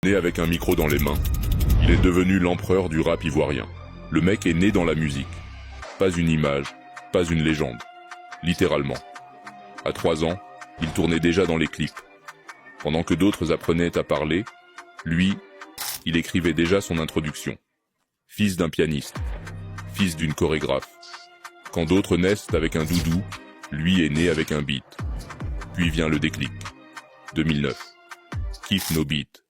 Né avec un micro dans les mains, il est devenu l'empereur du rap ivoirien. Le mec est né dans la musique. Pas une image, pas une légende. Littéralement. À 3 ans, il tournait déjà dans les clips. Pendant que d'autres apprenaient à parler, lui, il écrivait déjà son introduction. Fils d'un pianiste, fils d'une chorégraphe. Quand d'autres naissent avec un doudou, lui est né avec un beat. Puis vient le déclic. 2009. Kiff no beat.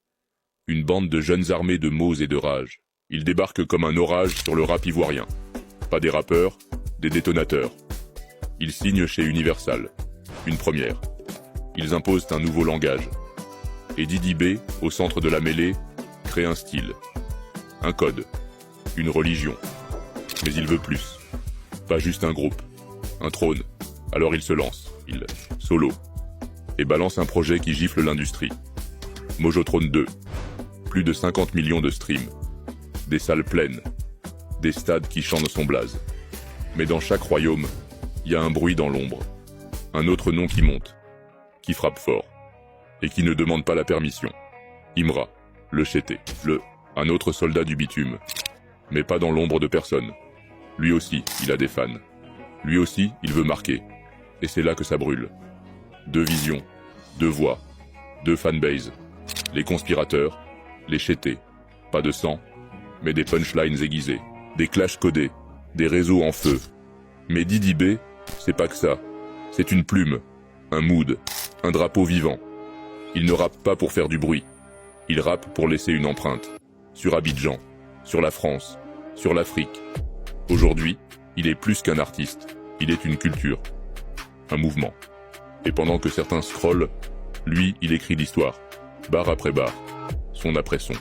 Une bande de jeunes armés de mots et de rage. Ils débarquent comme un orage sur le rap ivoirien. Pas des rappeurs, des détonateurs. Ils signent chez Universal. Une première. Ils imposent un nouveau langage. Et Didi B, au centre de la mêlée, crée un style. Un code. Une religion. Mais il veut plus. Pas juste un groupe. Un trône. Alors il se lance. Il solo. Et balance un projet qui gifle l'industrie. Mojotrone 2. Plus de 50 millions de streams. Des salles pleines. Des stades qui chantent son blaze. Mais dans chaque royaume, il y a un bruit dans l'ombre. Un autre nom qui monte. Qui frappe fort. Et qui ne demande pas la permission. Imra. Le Chété. Un autre soldat du bitume. Mais pas dans l'ombre de personne. Lui aussi, il a des fans. Lui aussi, il veut marquer. Et c'est là que ça brûle. 2 visions. 2 voix. 2 fanbases. Les conspirateurs. Les chétés. Pas de sang, mais des punchlines aiguisées. Des clashs codés. Des réseaux en feu. Mais Didi B, c'est pas que ça. C'est une plume. Un mood. Un drapeau vivant. Il ne rappe pas pour faire du bruit. Il rappe pour laisser une empreinte. Sur Abidjan. Sur la France. Sur l'Afrique. Aujourd'hui, il est plus qu'un artiste. Il est une culture. Un mouvement. Et pendant que certains scrollent, lui, il écrit l'histoire. Barre après barre. Son après son.